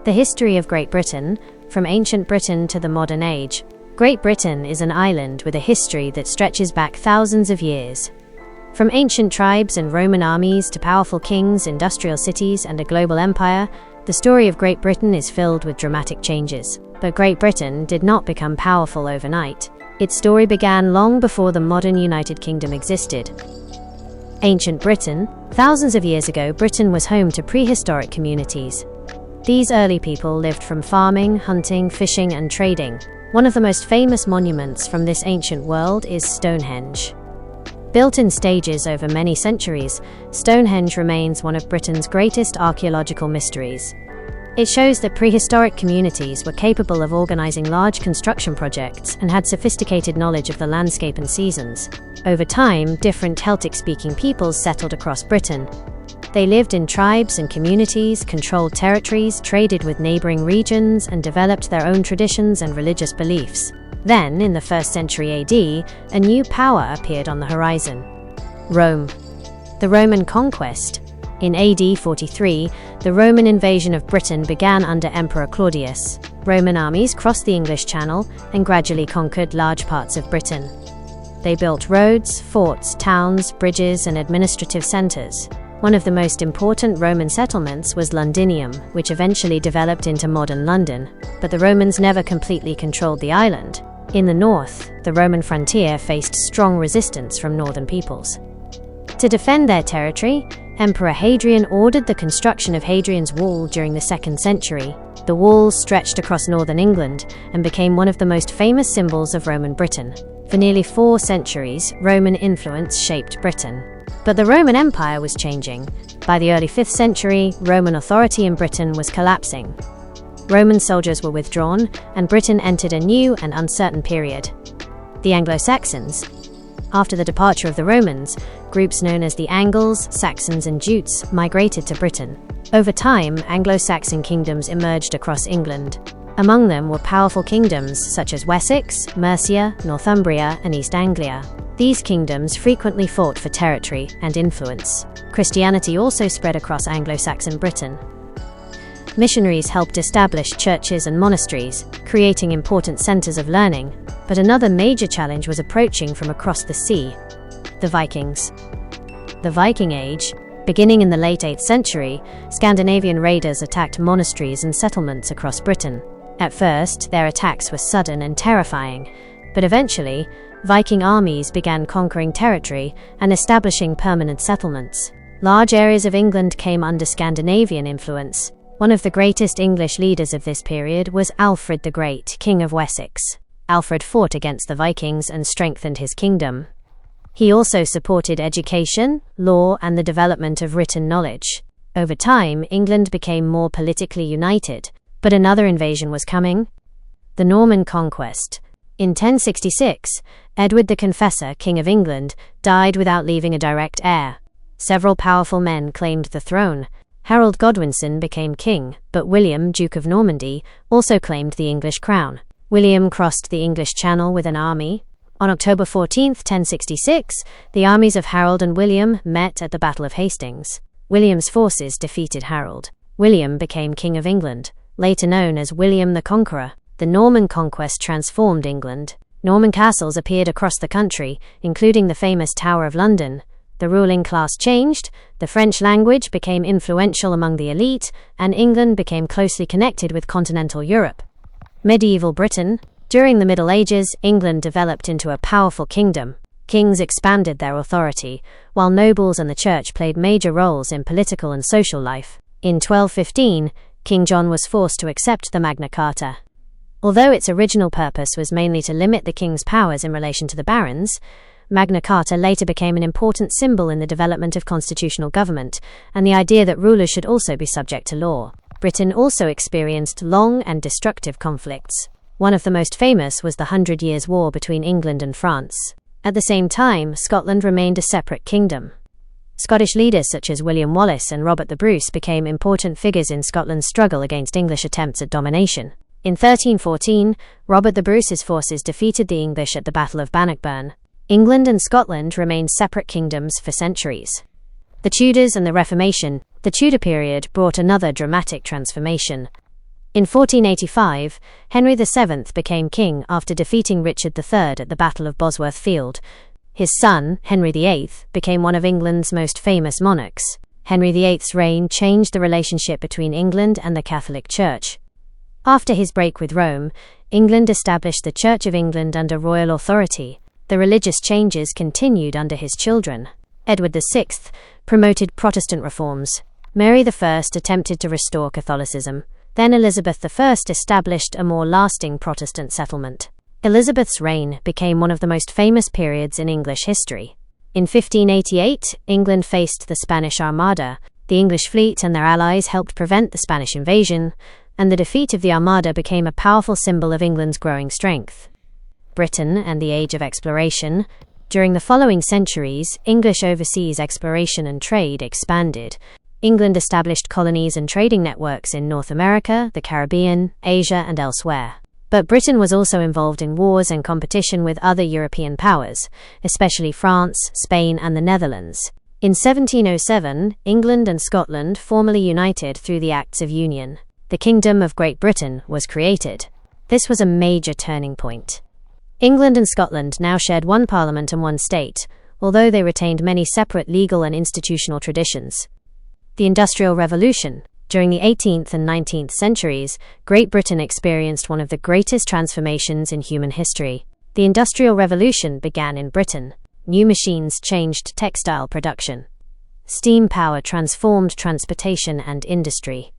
The history of Great Britain, from ancient Britain to the modern age. Great Britain is an island with a history that stretches back thousands of years. From ancient tribes and Roman armies to powerful kings, industrial cities, and a global empire, the story of Great Britain is filled with dramatic changes. But Great Britain did not become powerful overnight. Its story began long before the modern United Kingdom existed. Ancient Britain. Thousands of years ago, Britain was home to prehistoric communities. These early people lived from farming, hunting, fishing, and trading. One of the most famous monuments from this ancient world is Stonehenge. Built in stages over many centuries, Stonehenge remains one of Britain's greatest archaeological mysteries. It shows that prehistoric communities were capable of organizing large construction projects and had sophisticated knowledge of the landscape and seasons. Over time, different Celtic-speaking peoples settled across Britain. They lived in tribes and communities, controlled territories, traded with neighboring regions, and developed their own traditions and religious beliefs. Then, in the 1st century AD, a new power appeared on the horizon: Rome. The Roman Conquest. In AD 43, the Roman invasion of Britain began under Emperor Claudius. Roman armies crossed the English Channel and gradually conquered large parts of Britain. They built roads, forts, towns, bridges, and administrative centers. One of the most important Roman settlements was Londinium, which eventually developed into modern London. But the Romans never completely controlled the island. In the north, the Roman frontier faced strong resistance from northern peoples. To defend their territory, Emperor Hadrian ordered the construction of Hadrian's Wall during the 2nd century. The wall stretched across northern England and became one of the most famous symbols of Roman Britain. For nearly 4 centuries, Roman influence shaped Britain. But the Roman Empire was changing. By the early 5th century, Roman authority in Britain was collapsing. Roman soldiers were withdrawn, and Britain entered a new and uncertain period. The Anglo-Saxons. After the departure of the Romans, groups known as the Angles, Saxons, and Jutes migrated to Britain. Over time, Anglo-Saxon kingdoms emerged across England. Among them were powerful kingdoms such as Wessex, Mercia, Northumbria, and East Anglia. These kingdoms frequently fought for territory and influence. Christianity also spread across Anglo-Saxon Britain. Missionaries helped establish churches and monasteries, creating important centers of learning. But another major challenge was approaching from across the sea: the Vikings. The Viking Age. Beginning in the late 8th century, Scandinavian raiders attacked monasteries and settlements across Britain. At first, their attacks were sudden and terrifying, but eventually, Viking armies began conquering territory and establishing permanent settlements. Large areas of England came under Scandinavian influence. One of the greatest English leaders of this period was Alfred the Great, King of Wessex. Alfred fought against the Vikings and strengthened his kingdom. He also supported education, law, and the development of written knowledge. Over time, England became more politically united, but another invasion was coming: the Norman Conquest. In 1066, Edward the Confessor, King of England, died without leaving a direct heir. Several powerful men claimed the throne. Harold Godwinson became king, but William, Duke of Normandy, also claimed the English crown. William crossed the English Channel with an army. On October 14, 1066, the armies of Harold and William met at the Battle of Hastings. William's forces defeated Harold. William became King of England, later known as William the Conqueror. The Norman Conquest transformed England. Norman castles appeared across the country, including the famous Tower of London. The ruling class changed, the French language became influential among the elite, and England became closely connected with continental Europe. Medieval Britain. During the Middle Ages, England developed into a powerful kingdom. Kings expanded their authority, while nobles and the church played major roles in political and social life. In 1215, King John was forced to accept the Magna Carta. Although its original purpose was mainly to limit the king's powers in relation to the barons, Magna Carta later became an important symbol in the development of constitutional government, and the idea that rulers should also be subject to law. Britain also experienced long and destructive conflicts. One of the most famous was the 100 Years' War between England and France. At the same time, Scotland remained a separate kingdom. Scottish leaders such as William Wallace and Robert the Bruce became important figures in Scotland's struggle against English attempts at domination. In 1314, Robert the Bruce's forces defeated the English at the Battle of Bannockburn. England and Scotland remained separate kingdoms for centuries. The Tudors and the Reformation. The Tudor period brought another dramatic transformation. In 1485, Henry VII became king after defeating Richard III at the Battle of Bosworth Field. His son, Henry VIII, became one of England's most famous monarchs. Henry VIII's reign changed the relationship between England and the Catholic Church. After his break with Rome, England established the Church of England under royal authority. The religious changes continued under his children. Edward VI promoted Protestant reforms. Mary I attempted to restore Catholicism. Then Elizabeth I established a more lasting Protestant settlement. Elizabeth's reign became one of the most famous periods in English history. In 1588, England faced the Spanish Armada. The English fleet and their allies helped prevent the Spanish invasion, and the defeat of the Armada became a powerful symbol of England's growing strength. Britain and the Age of Exploration. During the following centuries, English overseas exploration and trade expanded. England established colonies and trading networks in North America, the Caribbean, Asia, and elsewhere. But Britain was also involved in wars and competition with other European powers, especially France, Spain, and the Netherlands. In 1707, England and Scotland formally united through the Acts of Union. The Kingdom of Great Britain was created. This was a major turning point. England and Scotland now shared one parliament and one state, although they retained many separate legal and institutional traditions. The Industrial Revolution. During the 18th and 19th centuries, Great Britain experienced one of the greatest transformations in human history. The Industrial Revolution began in Britain. New machines changed textile production. Steam power transformed transportation and industry.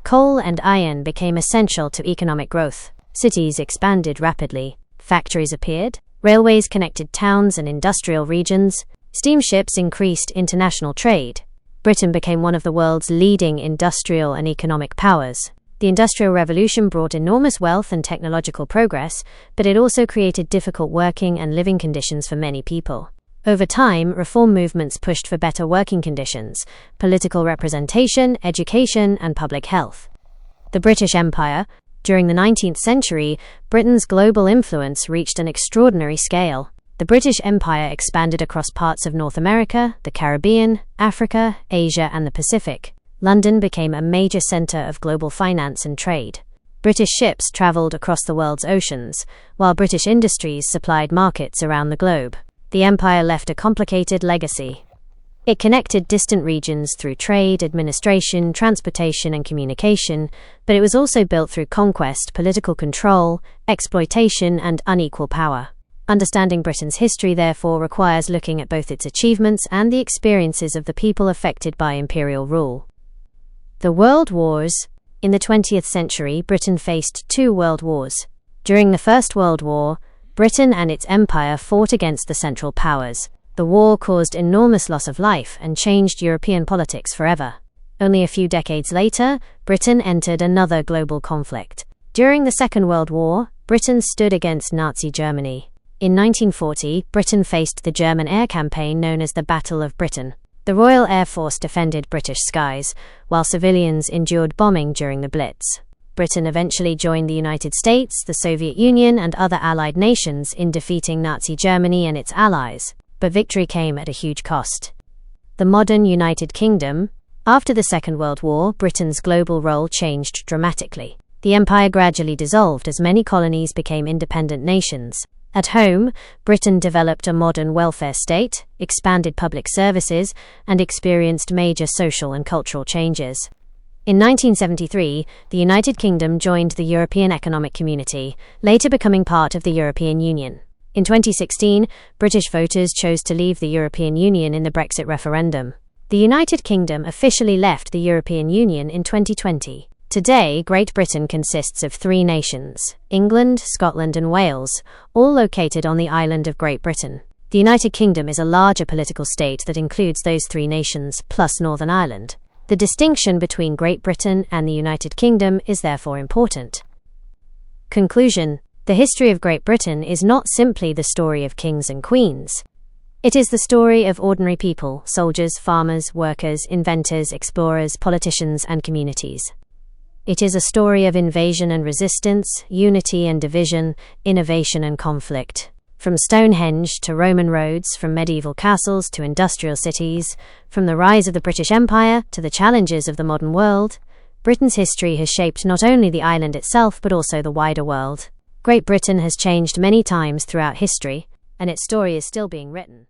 Coal and iron became essential to economic growth. Cities expanded rapidly. Factories appeared. Railways connected towns and industrial regions. Steamships increased international trade. Britain became one of the world's leading industrial and economic powers. The Industrial Revolution brought enormous wealth and technological progress, but it also created difficult working and living conditions for many people. Over time, reform movements pushed for better working conditions, political representation, education, and public health. The British Empire. During the 19th century, Britain's global influence reached an extraordinary scale. The British Empire expanded across parts of North America, the Caribbean, Africa, Asia, and the Pacific. London became a major center of global finance and trade. British ships traveled across the world's oceans, while British industries supplied markets around the globe. The empire left a complicated legacy. It connected distant regions through trade, administration, transportation, and communication, but it was also built through conquest, political control, exploitation, and unequal power. Understanding Britain's history, therefore, requires looking at both its achievements and the experiences of the people affected by imperial rule. The World Wars. In the 20th century, Britain faced 2 world wars. During the First World War, Britain and its empire fought against the Central Powers. The war caused enormous loss of life and changed European politics forever. Only a few decades later, Britain entered another global conflict. During the Second World War, Britain stood against Nazi Germany. In 1940, Britain faced the German air campaign known as the Battle of Britain. The Royal Air Force defended British skies, while civilians endured bombing during the Blitz. Britain eventually joined the United States, the Soviet Union, and other Allied nations in defeating Nazi Germany and its allies, but victory came at a huge cost. The modern United Kingdom. After the Second World War, Britain's global role changed dramatically. The empire gradually dissolved as many colonies became independent nations. At home, Britain developed a modern welfare state, expanded public services, and experienced major social and cultural changes. In 1973, the United Kingdom joined the European Economic Community, later becoming part of the European Union. In 2016, British voters chose to leave the European Union in the Brexit referendum. The United Kingdom officially left the European Union in 2020. Today, Great Britain consists of 3 nations: England, Scotland, and Wales, all located on the island of Great Britain. The United Kingdom is a larger political state that includes those 3 nations, plus Northern Ireland. The distinction between Great Britain and the United Kingdom is therefore important. Conclusion. The history of Great Britain is not simply the story of kings and queens. It is the story of ordinary people: soldiers, farmers, workers, inventors, explorers, politicians, and communities. It is a story of invasion and resistance, unity and division, innovation and conflict. From Stonehenge to Roman roads, from medieval castles to industrial cities, from the rise of the British Empire to the challenges of the modern world, Britain's history has shaped not only the island itself but also the wider world. Great Britain has changed many times throughout history, and its story is still being written.